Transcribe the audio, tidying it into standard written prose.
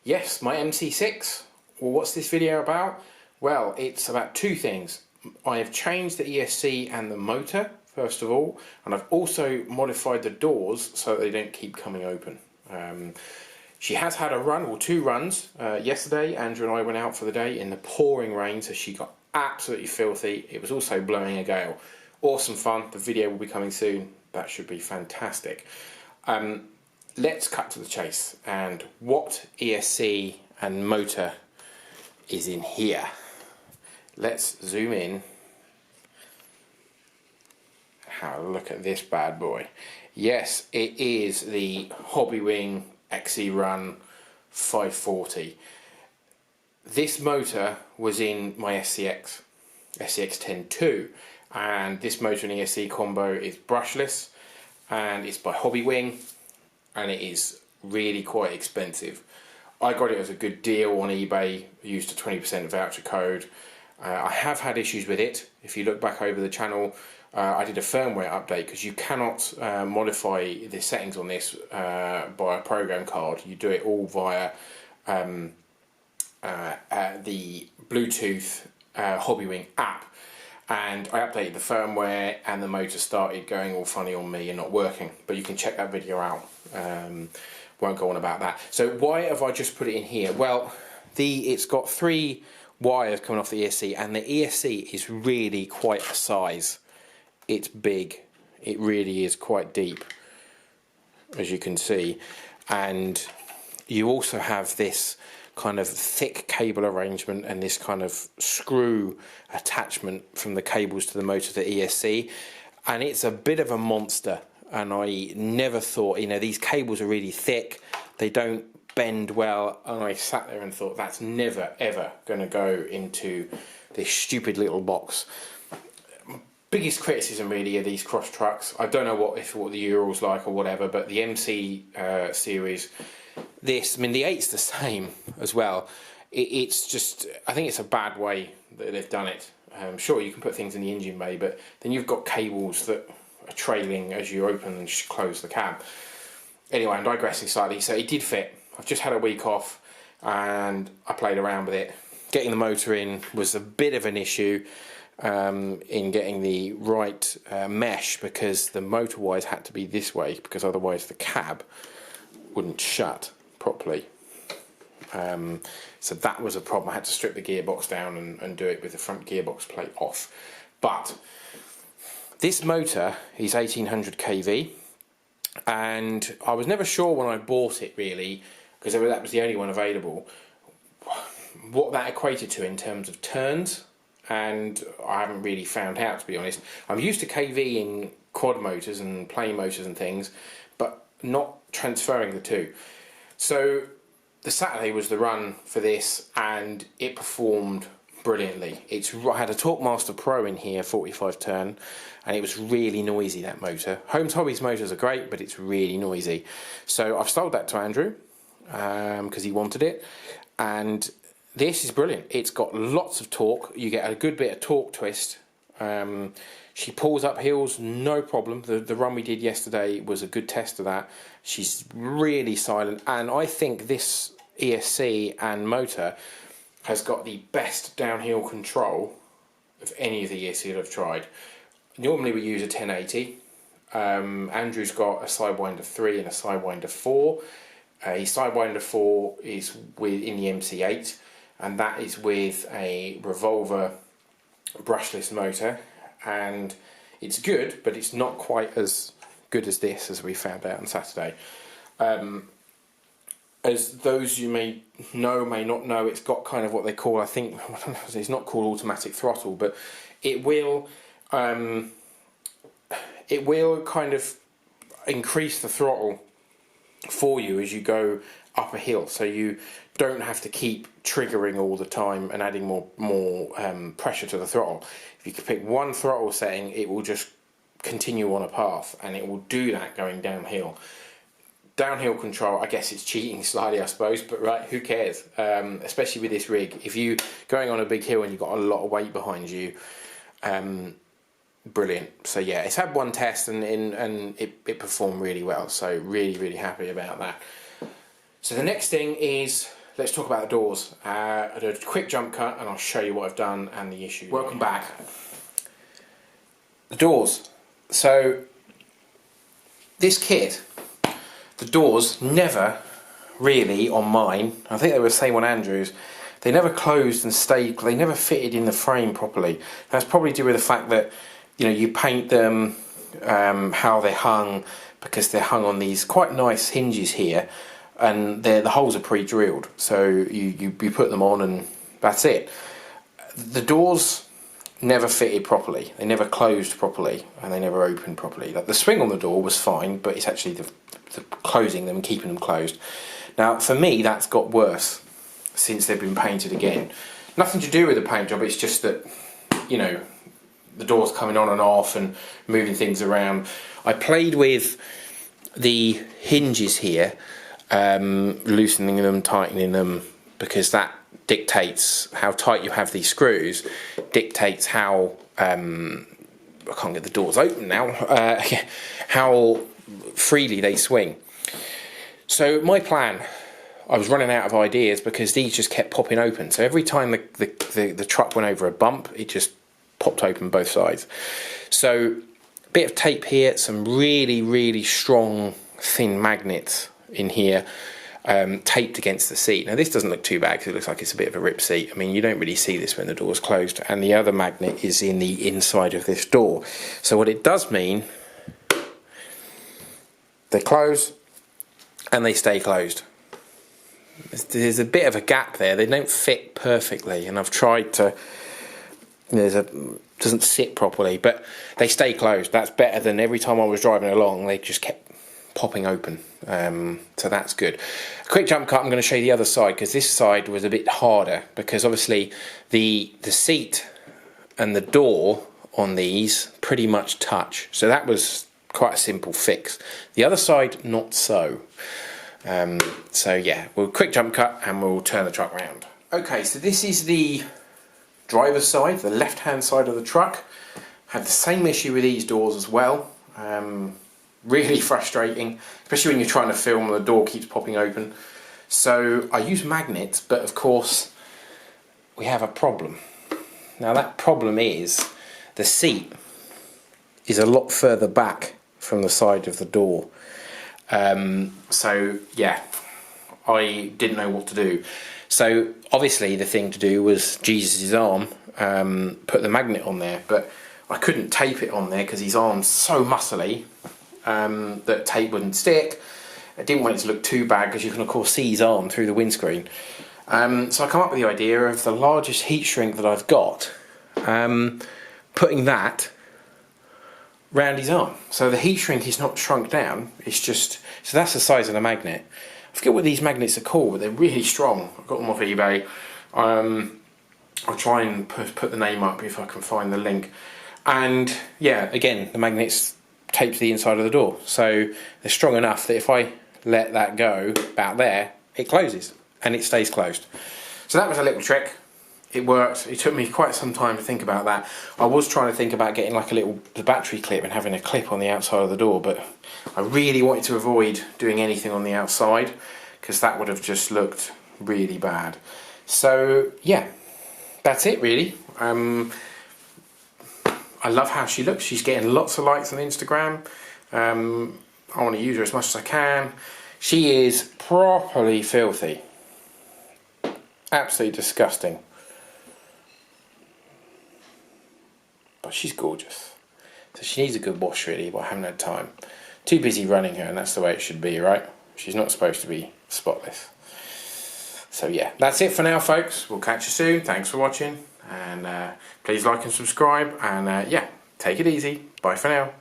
Yes, my MC6. Well, what's this video about? Well, it's about two things. I have changed the ESC and the motor, first of all, and I've also modified the doors so that they don't keep coming open. She has had a run, or two runs. Yesterday, Andrew and I went out for the day in the pouring rain, so she got absolutely filthy. It was also blowing a gale. Awesome fun. The video will be coming soon. That should be fantastic. Let's cut to the chase. And what ESC and motor is in here? Let's zoom in. Have a look at this bad boy. Yes, it is the Hobbywing Xerun 540. This motor was in my SCX-10-2, and this motor and ESC combo is brushless, and it's by Hobbywing, and it is really quite expensive. I got it as a good deal on eBay, used a 20% voucher code. I have had issues with it. If you look back over the channel, I did a firmware update because you cannot modify the settings on this by a program card. You do it all via the Bluetooth Hobbywing app. And I updated the firmware and the motor started going all funny on me and not working. But you can check that video out. Won't go on about that. So why have I just put it in here? Well, it's got three wires coming off the ESC, and the ESC is really quite a size. It's big. It really is quite deep, as you can see. And you also have this kind of thick cable arrangement and this kind of screw attachment from the cables to the motor to the ESC, and it's a bit of a monster. And I never thought, you know, these cables are really thick, they don't bend well, and I sat there and thought that's never ever going to go into this stupid little box. Biggest criticism really of these cross trucks, I don't know what the Ural's like or whatever, but the MC series, this, I mean the 8's the same as well. It's just, I think it's a bad way that they've done it. Sure, you can put things in the engine bay, but then you've got cables that are trailing as you open and close the cab. Anyway, I'm digressing slightly. So it did fit. I've just had a week off and I played around with it. Getting the motor in was a bit of an issue in getting the right mesh, because the motor wires had to be this way, because otherwise the cab wouldn't shut properly. So that was a problem. I had to strip the gearbox down and do it with the front gearbox plate off. But this motor is 1800 kV, and I was never sure when I bought it really, because that was the only one available, what that equated to in terms of turns, and I haven't really found out, to be honest. I'm used to kV in quad motors and plane motors and things, but not transferring the two. So the Saturday was the run for this, and it performed brilliantly. I had a Torquemaster Pro in here, 45 turn, and it was really noisy, that motor. Holmes Hobbies motors are great, but it's really noisy. So I've sold that to Andrew because he wanted it, and this is brilliant. It's got lots of torque. You get a good bit of torque twist. She pulls up hills, no problem. The run we did yesterday was a good test of that. She's really silent, and I think this ESC and motor has got the best downhill control of any of the ESC that I've tried. Normally we use a 1080. Andrew's got a Sidewinder 3 and a Sidewinder 4. His Sidewinder 4 is in the MC8, and that is with a revolver brushless motor, and it's good, but it's not quite as good as this, as we found out on Saturday. As those you may know, may not know, it's got kind of what they call, I think, it's not called automatic throttle, but it will kind of increase the throttle for you as you go up a hill, so you don't have to keep triggering all the time and adding more pressure to the throttle. If you can pick one throttle setting, it will just continue on a path, and it will do that going downhill. Downhill control, I guess it's cheating slightly, I suppose, but right, who cares? Especially with this rig, if you're going on a big hill and you've got a lot of weight behind you, brilliant. So yeah, it's had one test and it performed really well, so really happy about that. So the next thing is let's talk about the doors. I did a quick jump cut and I'll show you what I've done and the issue. Welcome back. The doors. So this kit, the doors never really on mine, I think they were the same on Andrew's, they never closed and stayed, they never fitted in the frame properly. That's probably due to the fact that, you know, you paint them how they're hung, because they're hung on these quite nice hinges here, and the holes are pre-drilled, so you put them on and that's it. The doors never fitted properly, they never closed properly, and they never opened properly. Like the spring on the door was fine, but it's actually the closing them and keeping them closed. Now for me that's got worse since they've been painted again. Nothing to do with the paint job, it's just that, you know, the doors coming on and off and moving things around. I played with the hinges here, loosening them, tightening them, because that dictates how tight you have these screws, dictates how, I can't get the doors open now, how freely they swing. So my plan, I was running out of ideas because these just kept popping open. So every time the truck went over a bump, it just popped open both sides. So a bit of tape here, some really strong thin magnets in here, taped against the seat. Now this doesn't look too bad because it looks like it's a bit of a rip seat. I mean, you don't really see this when the door's closed, and the other magnet is in the inside of this door. So what it does mean, they close and they stay closed. There's a bit of a gap there, they don't fit perfectly, and I've tried to, doesn't sit properly, but they stay closed. That's better than every time I was driving along they just kept popping open, so that's good. A quick jump cut, I'm going to show you the other side, because this side was a bit harder, because obviously the seat and the door on these pretty much touch, so that was quite a simple fix. The other side, not so. So yeah, we'll quick jump cut and we'll turn the truck around. Okay, so this is the driver's side, the left hand side of the truck. Had the same issue with these doors as well. Really frustrating, especially when you're trying to film and the door keeps popping open. So I use magnets, but of course we have a problem. Now that problem is the seat is a lot further back from the side of the door. So yeah, I didn't know what to do. So obviously the thing to do was Jesus' arm, put the magnet on there, but I couldn't tape it on there because his arm's so muscly that tape wouldn't stick. I didn't want it to look too bad because you can of course see his arm through the windscreen. So I come up with the idea of the largest heat shrink that I've got, putting that round his arm. So the heat shrink is not shrunk down, it's just, so that's the size of the magnet. I forget what these magnets are called, but they're really strong. I've got them off eBay. I'll try and put the name up if I can find the link. And yeah, again, the magnets tape to the inside of the door. So they're strong enough that if I let that go about there, it closes and it stays closed. So that was a little trick. It worked. It took me quite some time to think about that. I was trying to think about getting like the battery clip and having a clip on the outside of the door, but I really wanted to avoid doing anything on the outside because that would have just looked really bad. So yeah, that's it really. I love how she looks. She's getting lots of likes on Instagram. I want to use her as much as I can. She is properly filthy. Absolutely disgusting. But she's gorgeous. So she needs a good wash really, but I haven't had time. Too busy running her, and that's the way it should be, right? She's not supposed to be spotless. So yeah, that's it for now folks. We'll catch you soon. Thanks for watching, and please like and subscribe, and yeah, take it easy. Bye for now.